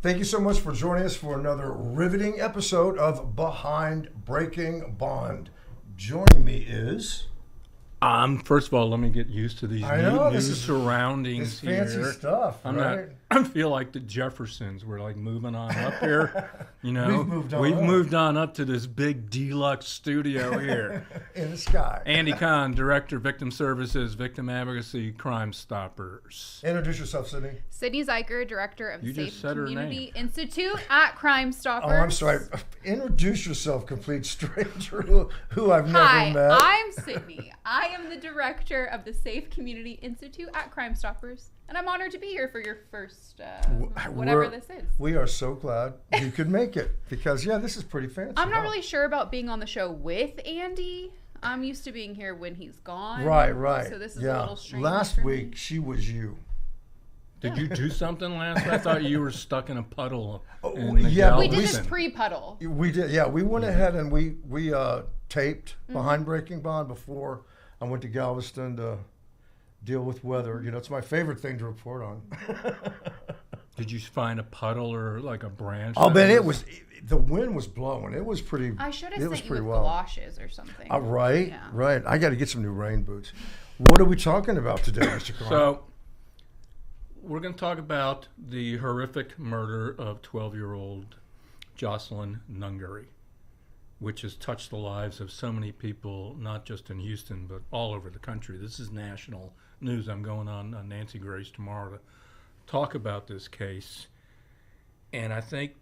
Thank you so much for joining us for another riveting episode of Behind Breaking Bond. Joining me is... First of all, let me get used to these new surroundings here. Fancy stuff, right? I feel like the Jeffersons. We're like moving on up here. You know, We've moved on up to this big deluxe studio here. In the sky. Andy Kahn, Director, Victim Services, Victim Advocacy, Crime Stoppers. Introduce yourself, Sydney. Sydney Zeiker, Director of the Safe Community name. Institute at Crime Stoppers. Oh, I'm sorry. Introduce yourself, complete stranger who I've Hi, never met. I'm Sydney. I am the Director of the Safe Community Institute at Crime Stoppers, and I'm honored to be here for your first, whatever this is. We are so glad you could make it because, this is pretty fancy. I'm not really sure about being on the show with Andy. I'm used to being here when he's gone. Right. So this is a little strange. Last for week, me. she was you. Did you do something last week? I thought you were stuck in a puddle. We did this pre-puddle. We did, we went ahead and we taped Behind Breaking Bond before I went to Galveston to deal with weather. It's my favorite thing to report on. Did you find a puddle or like a branch? Oh, man, the wind was blowing. It was pretty. I should have sent you with well. galoshes or something. Right. Yeah. Right. I got to get some new rain boots. What are we talking about today, Mr. Carr? So, we're going to talk about the horrific murder of 12-year-old Jocelyn Nungaray, which has touched the lives of so many people, not just in Houston, but all over the country. This is national news. I'm going on Nancy Grace tomorrow to talk about this case. And I think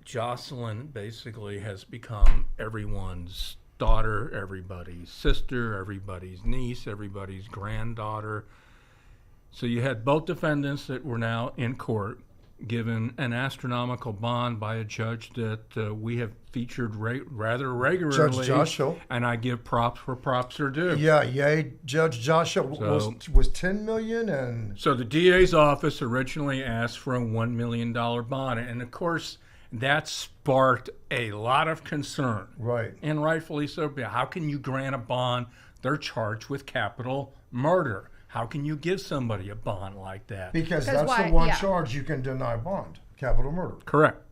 Jocelyn basically has become everyone's daughter, everybody's sister, everybody's niece, everybody's granddaughter. So you had both defendants that were now in court given an astronomical bond by a judge that we have featured rather regularly. Judge Josh Hill. And I give props where props are due. Judge Josh Hill was $10 million and... So the DA's office originally asked for a $1 million bond. And of course, that sparked a lot of concern. Right. And rightfully so. How can you grant a bond? They're charged with capital murder. How can you give somebody a bond like that? Because that's the one charge you can deny bond, capital murder. Correct.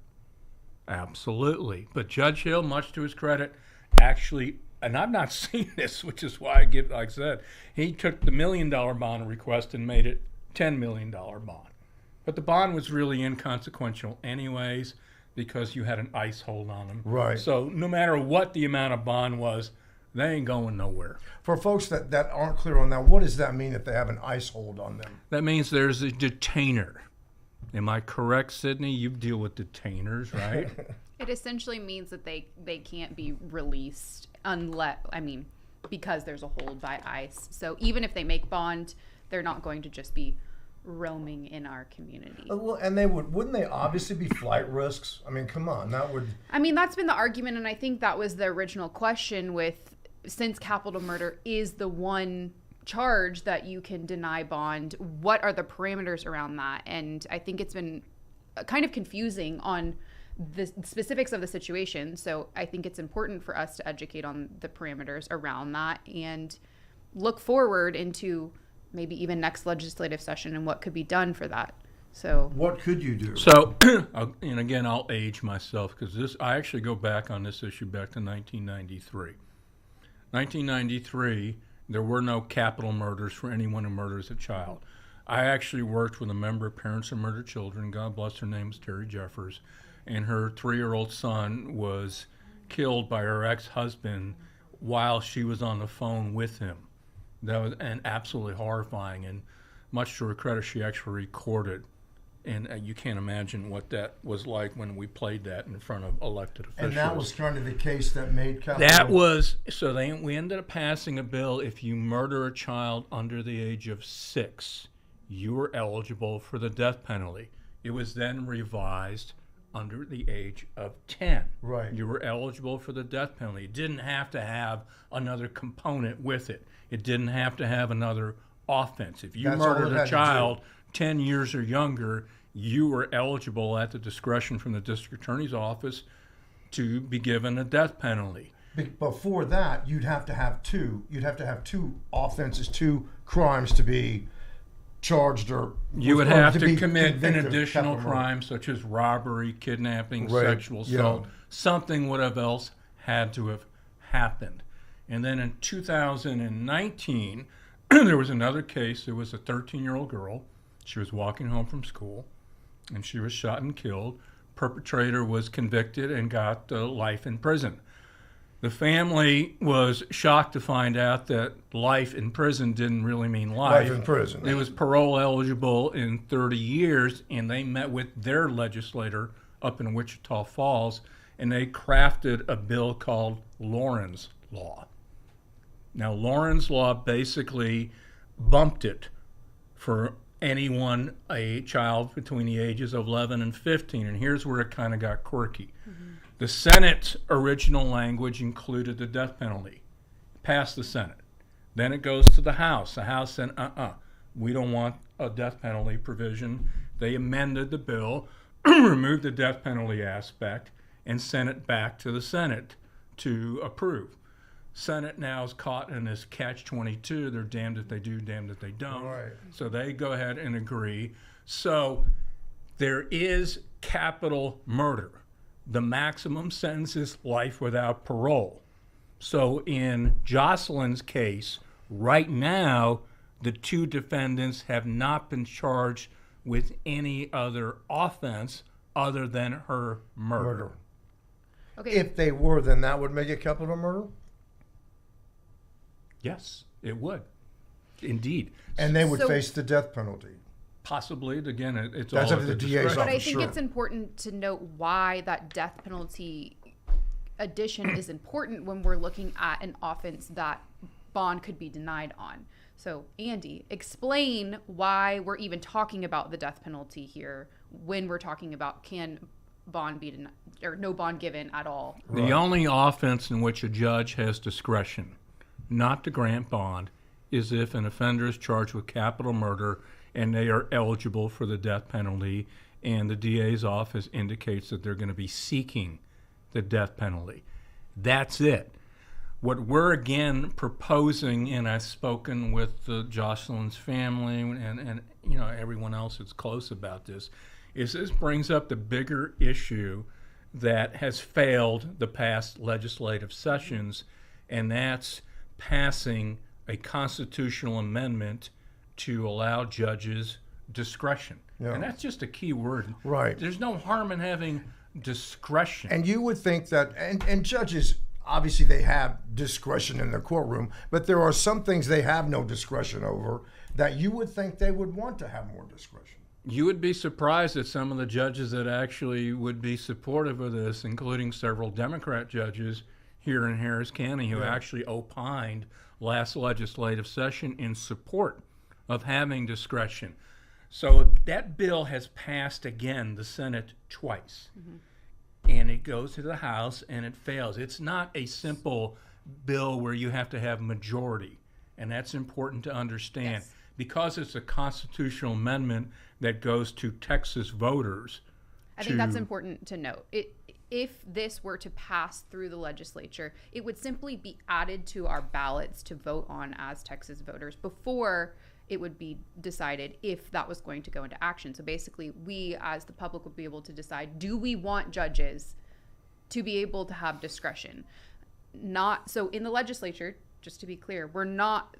Absolutely. But Judge Hill, much to his credit, actually, and I've not seen this, which is why like I said, he took the $1 million bond request and made it $10 million bond. But the bond was really inconsequential anyways because you had an ice hold on him. Right. So no matter what the amount of bond was, they ain't going nowhere. For folks that aren't clear on that, what does that mean if they have an ice hold on them? That means there's a detainer. Am I correct, Sydney? You deal with detainers, right? It essentially means that they can't be released because there's a hold by ICE. So even if they make bond, they're not going to just be roaming in our community. Well, and wouldn't they obviously be flight risks? I mean, come on, that would... I mean, that's been the argument, and I think that was the original question since capital murder is the one charge that you can deny bond, what are the parameters around that? And I think it's been kind of confusing on the specifics of the situation. So I think it's important for us to educate on the parameters around that and look forward into maybe even next legislative session and what could be done for that. So what could you do? So, and again, I'll age myself because I actually go back on this issue back to 1993. 1993, there were no capital murders for anyone who murders a child. I actually worked with a member of Parents of Murdered Children. God bless her name is Terry Jeffers. And her 3-year-old son was killed by her ex-husband while she was on the phone with him. That was absolutely horrifying. And much to her credit, she actually recorded. And you can't imagine what that was like when we played that in front of elected officials. And that was kind of the case that made capital. We ended up passing a bill. If you murder a child under the age of 6, you were eligible for the death penalty. It was then revised under the age of 10. Right. You were eligible for the death penalty. It didn't have to have another component with it. It didn't have to have another offense. If you murdered a child 10 years or younger, you were eligible at the discretion from the district attorney's office to be given a death penalty. Before that, you'd have to have two offenses, 2 crimes to be charged or You would or have to be commit an convicted of additional capital murder. crime such as robbery, kidnapping, Right, sexual yeah. assault. Something would have else had to have happened. And then in 2019, there was another case. There was a 13-year-old girl. She was walking home from school, and she was shot and killed. Perpetrator was convicted and got life in prison. The family was shocked to find out that life in prison didn't really mean life. Life in prison. It was parole eligible in 30 years, and they met with their legislator up in Wichita Falls, and they crafted a bill called Lauren's Law. Now, Lauren's Law basically bumped it for anyone, a child between the ages of 11 and 15, and here's where it kind of got quirky. The Senate's original language included the death penalty. Passed the Senate. Then it goes to the House. The House said, we don't want a death penalty provision. They amended the bill, removed the death penalty aspect, and sent it back to the Senate to approve. Senate now is caught in this catch-22. They're damned if they do, damned if they don't. Right. So they go ahead and agree. So there is capital murder. The maximum sentence is life without parole. So in Jocelyn's case, right now, the two defendants have not been charged with any other offense other than her murder. Okay. If they were, then that would make it capital murder? Yes, it would. Indeed. And they would So- face the death penalty. Possibly, again, it's That's all up at to the the DA's discretion. But I office, think sure. it's important to note why that death penalty addition is important when we're looking at an offense that bond could be denied on. So, Andy, explain why we're even talking about the death penalty here when we're talking about can bond be denied or no bond given at all. The only offense in which a judge has discretion not to grant bond is if an offender is charged with capital murder and they are eligible for the death penalty, and the DA's office indicates that they're going to be seeking the death penalty. That's it. What we're again proposing, and I've spoken with Jocelyn's family and you know everyone else that's close about this, is this brings up the bigger issue that has failed the past legislative sessions, and that's passing a constitutional amendment to allow judges discretion. Yeah. And that's just a key word. Right. There's no harm in having discretion. And you would think that, and judges, obviously they have discretion in the courtroom, but there are some things they have no discretion over that you would think they would want to have more discretion. You would be surprised at some of the judges that actually would be supportive of this, including several Democrat judges here in Harris County who actually opined last legislative session in support of having discretion. So that bill has passed again the Senate twice. And it goes to the House and it fails. It's not a simple bill where you have to have majority. And that's important to understand. Yes. Because it's a constitutional amendment that goes to Texas voters. I think that's important to note. If this were to pass through the legislature, it would simply be added to our ballots to vote on as Texas voters before it would be decided if that was going to go into action. So basically, we as the public would be able to decide, do we want judges to be able to have discretion? Not so in the legislature, just to be clear, we're not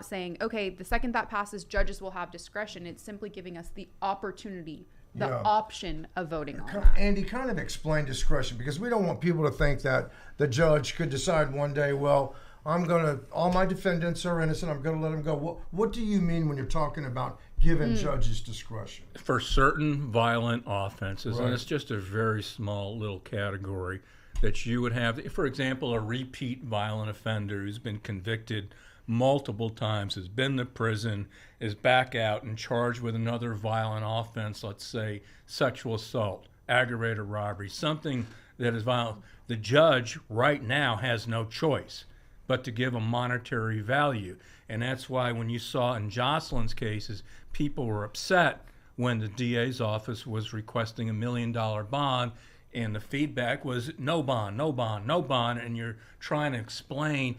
saying, okay, the second that passes, judges will have discretion. It's simply giving us the opportunity, the option of voting on that. Andy, kind of explain discretion, because we don't want people to think that the judge could decide one day, well, all my defendants are innocent, I'm going to let them go. What do you mean when you're talking about giving judges discretion? For certain violent offenses, Right. and it's just a very small little category that you would have, for example, a repeat violent offender who's been convicted multiple times, has been to prison, is back out and charged with another violent offense, let's say sexual assault, aggravated robbery, something that is violent. The judge right now has no choice but to give a monetary value. And that's why when you saw in Jocelyn's cases, people were upset when the DA's office was requesting $1 million bond, and the feedback was no bond, no bond, no bond, and you're trying to explain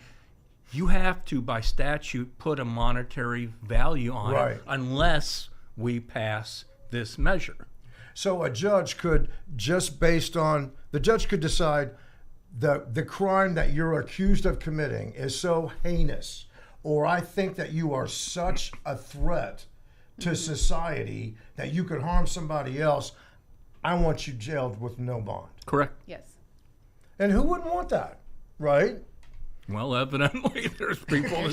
you have to, by statute, put a monetary value on Right. it unless we pass this measure. So a judge could, just based on, the judge could decide the crime that you're accused of committing is so heinous, or I think that you are such a threat to society that you could harm somebody else, I want you jailed with no bond. Correct. Yes. And who wouldn't want that, right? Well, evidently, there's people.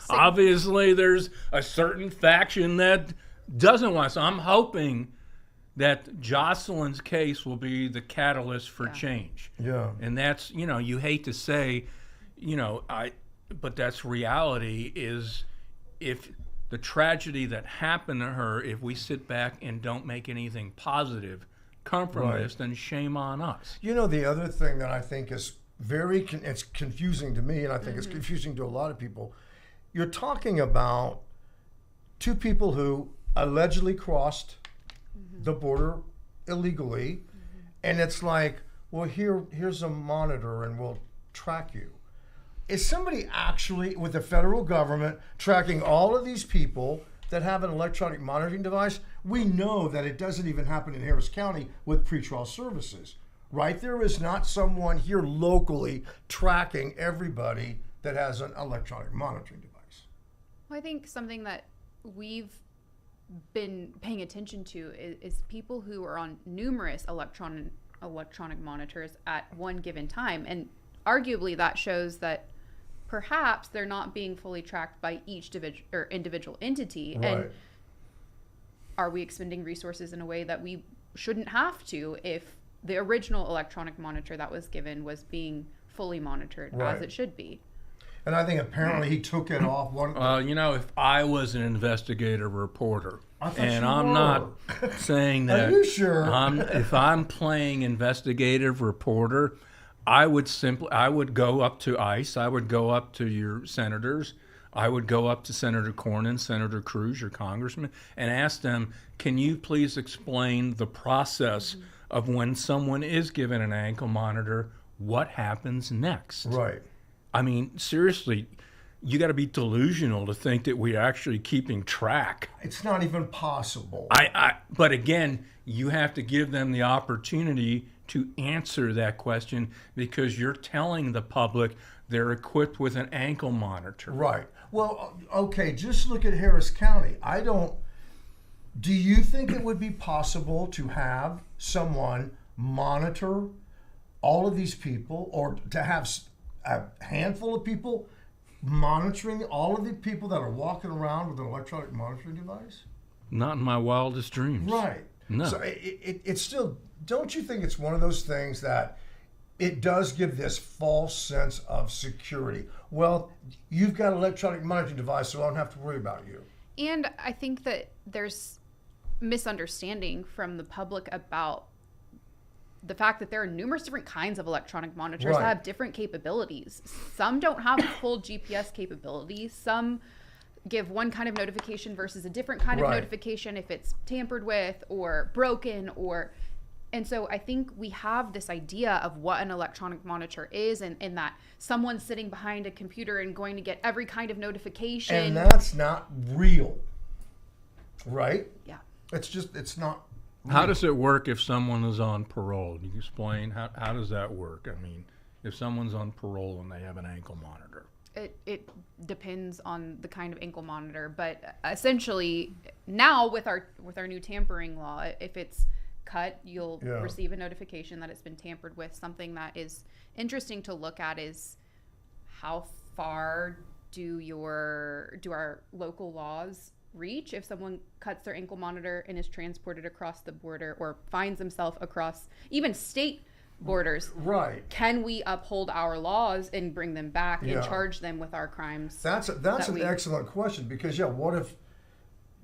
Obviously, there's a certain faction that doesn't want. So I'm hoping that Jocelyn's case will be the catalyst for change. Yeah. And that's, you hate to say, but that's reality. Is if the tragedy that happened to her, if we sit back and don't make anything positive come from this, then shame on us. The other thing that I think is it's confusing to me, and I think it's confusing to a lot of people. You're talking about two people who allegedly crossed the border illegally, and it's like, well, here's a monitor and we'll track you. Is somebody actually, with the federal government, tracking all of these people that have an electronic monitoring device? We know that it doesn't even happen in Harris County with pretrial services, right? There is not someone here locally tracking everybody that has an electronic monitoring device. Well, I think something that we've been paying attention to is people who are on numerous electronic monitors at one given time, and arguably that shows that perhaps they're not being fully tracked by each individual entity. Right. And are we expending resources in a way that we shouldn't have to if the original electronic monitor that was given was being fully monitored as it should be? And I think apparently he took it off. If I was an investigative reporter, and I'm were. not saying that. Are you sure? If I'm playing investigative reporter, I would go up to ICE. I would go up to your senators. I would go up to Senator Cornyn, Senator Cruz, your congressman, and ask them, can you please explain the process of when someone is given an ankle monitor, what happens next? Right. I mean, seriously, you got to be delusional to think that we're actually keeping track. It's not even possible. But again, you have to give them the opportunity to answer that question, because you're telling the public they're equipped with an ankle monitor. Right. Well, okay, just look at Harris County. Do you think it would be possible to have someone monitor all of these people, or to have a handful of people monitoring all of the people that are walking around with an electronic monitoring device? Not in my wildest dreams. Right. No. So it's still, don't you think it's one of those things that it does give this false sense of security? Well, you've got an electronic monitoring device, so I don't have to worry about you. And I think that there's misunderstanding from the public about the fact that there are numerous different kinds of electronic monitors that have different capabilities. Some don't have full GPS capabilities. Some give one kind of notification versus a different kind of notification if it's tampered with or broken, and so I think we have this idea of what an electronic monitor is, and that someone's sitting behind a computer and going to get every kind of notification. And that's not real, right? Yeah. It's not real. How does it work if someone is on parole? Can you explain how does that work? I mean, if someone's on parole and they have an ankle monitor. It depends on the kind of ankle monitor, but essentially now with our new tampering law, if it's cut, you'll receive a notification that it's been tampered with. Something that is interesting to look at is how far do our local laws reach if someone cuts their ankle monitor and is transported across the border, or finds himself across even state borders. Right. Can we uphold our laws and bring them back and charge them with our crimes? That's an excellent question, because what if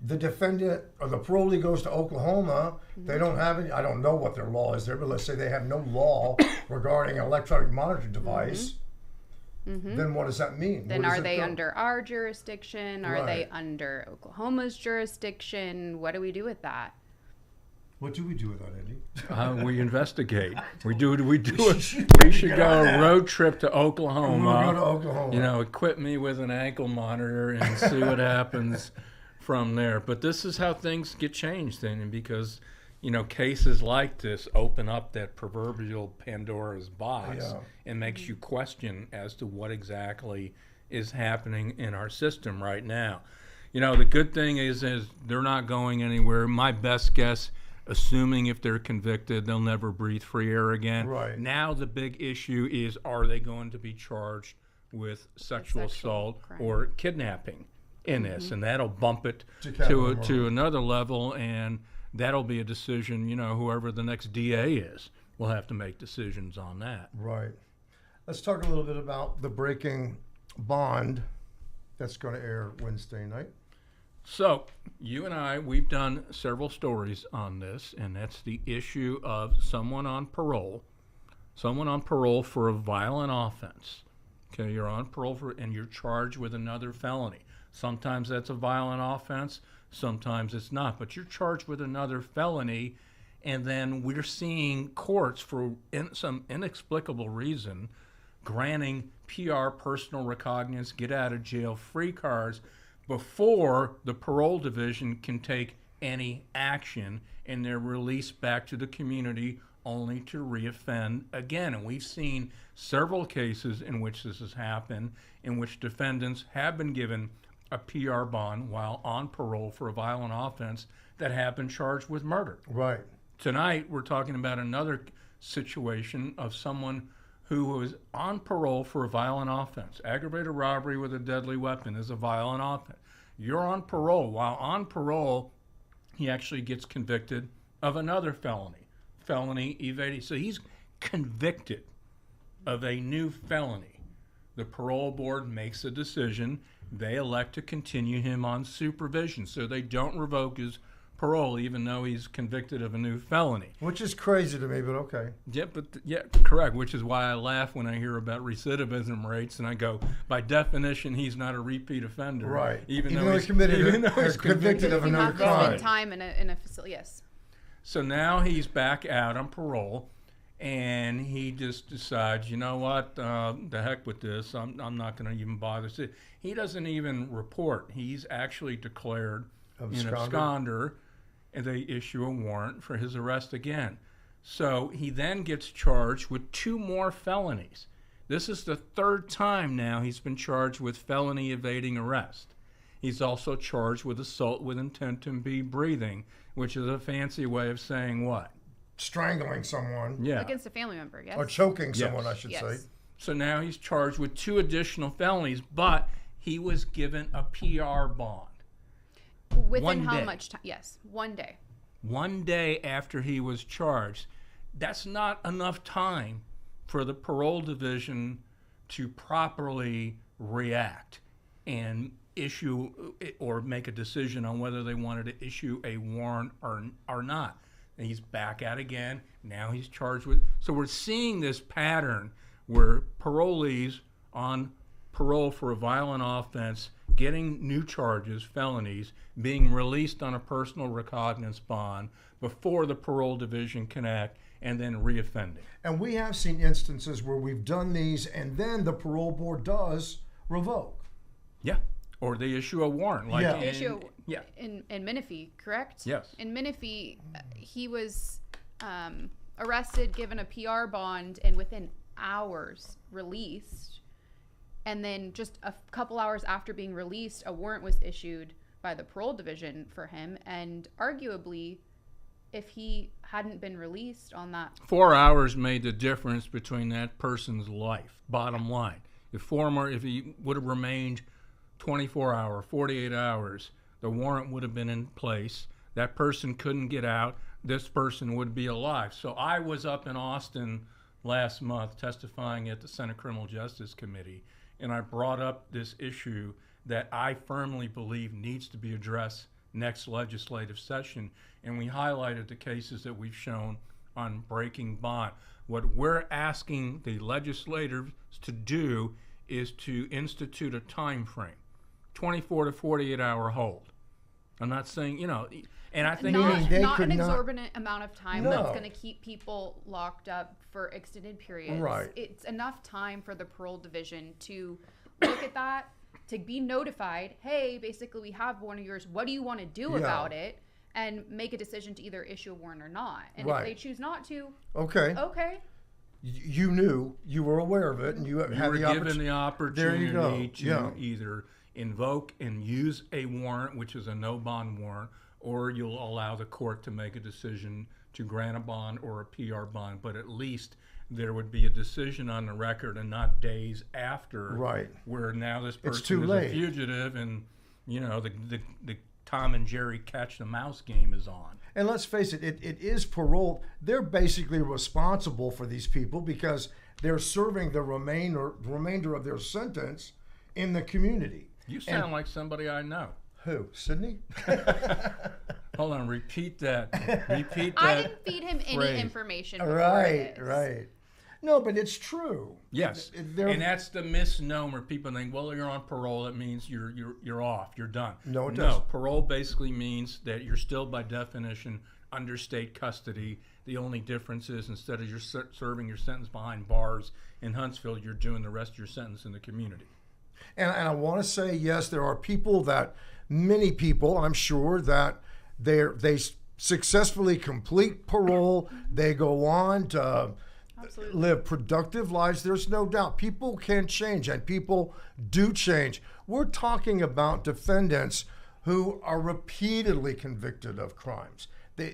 the defendant or the parolee goes to Oklahoma, they don't have any, I don't know what their law is there, but let's say they have no law regarding an electronic monitoring device, then what does that mean? Then are they under our jurisdiction? Are they under Oklahoma's jurisdiction? What do we do with that? What do we do with that, Andy? We investigate. We do. We should go a road trip to Oklahoma. We'll go to Oklahoma. You know, equip me with an ankle monitor and see what happens from there. But this is how things get changed, and because cases like this open up that proverbial Pandora's box and makes you question as to what exactly is happening in our system right now. The good thing is they're not going anywhere. My best guess, assuming if they're convicted, they'll never breathe free air again. Right. Now the big issue is, are they going to be charged with sexual assault crime. or kidnapping in this? And that'll bump it to another level, and that'll be a decision, whoever the next DA is will have to make decisions on that. Right. Let's talk a little bit about the Breaking Bond that's going to air Wednesday night. So, you and I, we've done several stories on this, and that's the issue of someone on parole for a violent offense. Okay, you're on parole and you're charged with another felony. Sometimes that's a violent offense, sometimes it's not, but you're charged with another felony, and then we're seeing courts, for some inexplicable reason, granting PR, personal recognizance, get out of jail free cards before the parole division can take any action, and they're released back to the community only to reoffend again. And we've seen several cases in which this has happened, in which defendants have been given a PR bond while on parole for a violent offense that have been charged with murder. Right. Tonight, we're talking about another situation of someone who was on parole for a violent offense. Aggravated robbery with a deadly weapon is a violent offense. You're on parole. While on parole, he actually gets convicted of another felony evading. So he's convicted of a new felony. The parole board makes a decision. They elect to continue him on supervision, so they don't revoke his parole, even though he's convicted of a new felony. Which is crazy to me, but okay. Yeah, correct, which is why I laugh when I hear about recidivism rates, and I go, by definition, he's not a repeat offender. Right. Even though he's convicted of another crime. Time in a facility, yes. So now he's back out on parole, and he just decides, you know what, the heck with this, I'm not going to even bother. He doesn't even report. He's actually declared an absconder, and they issue a warrant for his arrest again. So he then gets charged with 2 more felonies. This is the 3rd time now he's been charged with felony evading arrest. He's also charged with assault with intent to impede breathing, which is a fancy way of saying what? Strangling someone. Yeah. Against a family member, yes. Or choking someone, I should say. So now he's charged with 2 additional felonies, but he was given a PR bond. Within how much time? Yes, 1 day. 1 day after he was charged. That's not enough time for the parole division to properly react and issue or make a decision on whether they wanted to issue a warrant or not. And he's back out again. Now he's charged with. So we're seeing this pattern where parolees on parole for a violent offense, getting new charges, felonies, being released on a personal recognizance bond before the parole division can act, and then reoffending. And we have seen instances where we've done these, and then the parole board does revoke. Yeah, or they issue a warrant. Like in Menifee, correct? Yes. In Menifee, he was arrested, given a PR bond, and within hours released. And then just a couple hours after being released, a warrant was issued by the parole division for him. And arguably, if he hadn't been released on that... 4 hours made the difference between that person's life, bottom line. If he would have remained 24 hours, 48 hours, the warrant would have been in place. That person couldn't get out. This person would be alive. So I was up in Austin last month testifying at the Senate Criminal Justice Committee, and I brought up this issue that I firmly believe needs to be addressed next legislative session, and we highlighted the cases that we've shown on breaking bond. What we're asking the legislators to do is to institute a time frame, 24 to 48 hour hold. I'm not saying, and I think Meaning they not could an not- exorbitant amount of time No. that's going to keep people locked up for extended periods. Right. It's enough time for the parole division to look at that, to be notified, hey, basically we have one of yours. What do you want to do about it? And make a decision to either issue a warrant or not. And if they choose not to, Okay. You knew, you were aware of it, and you had you were the given the opportunity to Yeah. either invoke and use a warrant, which is a no bond warrant, or you'll allow the court to make a decision to grant a bond or a PR bond. But at least there would be a decision on the record and not days after, Right. where now this person too is late. a fugitive and, the Tom and Jerry catch the mouse game is on. And let's face it, it is parole. They're basically responsible for these people because they're serving the remainder of their sentence in the community. You sound like somebody I know. Who? Sydney? Hold on, repeat that. Repeat that. I didn't feed him any phrase. information before Right, this. right. No, but it's true. Yes, They're- and that's the misnomer. People think, well, you're on parole. That means you're off. You're done. No, it No, doesn't. parole basically means that you're still, by definition, under state custody. The only difference is instead of you're serving your sentence behind bars in Huntsville, you're doing the rest of your sentence in the community. And I want to say, yes, there are many people, I'm sure, that they successfully complete parole. They go on to live productive lives. There's no doubt. People can change, and people do change. We're talking about defendants who are repeatedly convicted of crimes.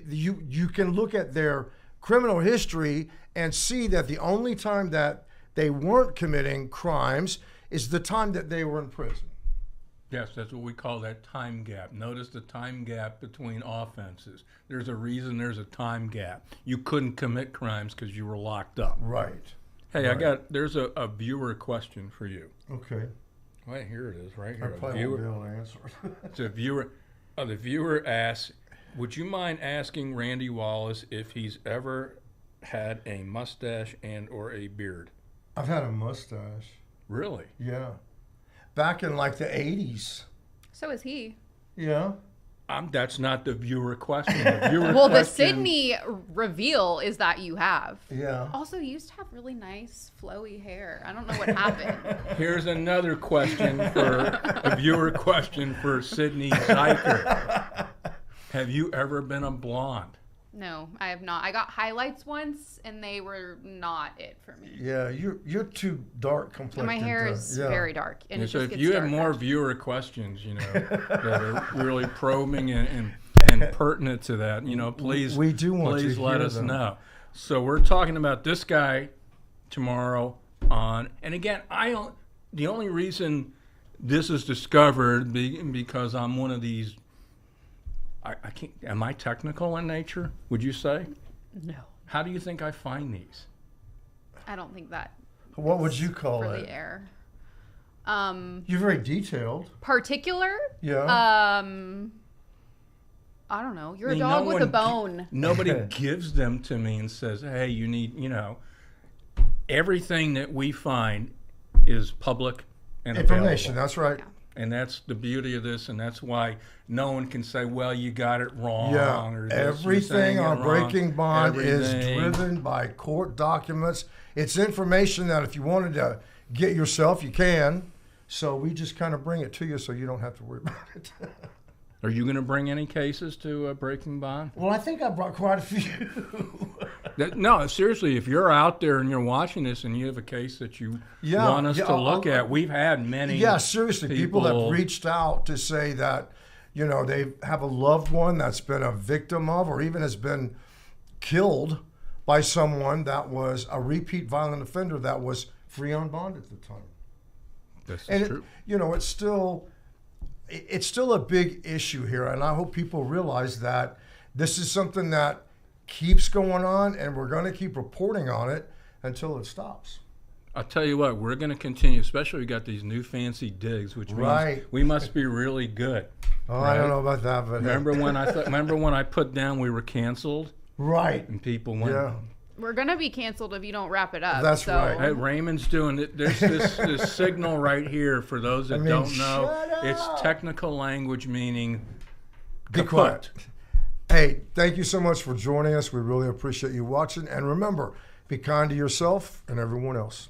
You can look at their criminal history and see that the only time that they weren't committing crimes is the time that they were in prison. Yes, that's what we call that time gap. Notice the time gap between offenses. There's a reason there's a time gap. You couldn't commit crimes because you were locked up. Right. Hey, Right. there's a viewer question for you. Okay. Wait, here it is, right I here. probably won't be able to answer. It's a viewer. The viewer asks, would you mind asking Randy Wallace if he's ever had a mustache and or a beard? I've had a mustache. Really? Yeah. Back in like the 80s. So is he. Yeah. That's not the viewer question. The viewer Well, the question, Sydney reveal is that you have. Yeah. Also, you used to have really nice, flowy hair. I don't know what happened. Here's another question a viewer question for Sydney Zeiker. Have you ever been a blonde? No, I have not. I got highlights once, and they were not it for me. Yeah, you're too dark complected. And my hair is very dark, and And it so just if gets you have darker. more viewer questions, that are really probing and pertinent to that, please we do want please to let hear us them. know. So we're talking about this guy tomorrow on, and again, the only reason this is discovered because I'm one of these. I can't. Am I technical in nature? Would you say? No, How do you think I find these? I don't think that What would you call for it? the air. You're very detailed. Particular. Yeah. I don't know. You're a dog with a bone. Nobody gives them to me and says, "Hey, you need." Everything that we find is public and Information. available. That's right. And that's the beauty of this, and that's why no one can say, "Well, you got it wrong." Yeah. Or this, you're Everything saying it on wrong. Breaking Bond is Everything. driven by court documents. It's information that if you wanted to get yourself, you can. So we just kind of bring it to you so you don't have to worry about it. Are you going to bring any cases to Breaking Bond? Well, I think I brought quite a few. No, seriously, if you're out there and you're watching this and you have a case that you want us to look at, we've had many. Yeah, seriously, people have reached out to say that, they have a loved one that's been a victim of or even has been killed by someone that was a repeat violent offender that was free on bond at the time. This is And true. it's still a big issue here, and I hope people realize that this is something that keeps going on, and we're going to keep reporting on it until it stops. I'll tell you what, we're going to continue, especially we got these new fancy digs, which means we must be really good. Oh, right? I don't know about that, but Remember when I put down we were canceled right? and people went. Yeah, We're gonna be canceled if you don't wrap it up. That's so. right. Hey, Raymond's doing it. There's this signal right here for those that don't know. shut It's up. technical language meaning Be quiet. Hey, thank you so much for joining us. We really appreciate you watching. And remember, be kind to yourself and everyone else.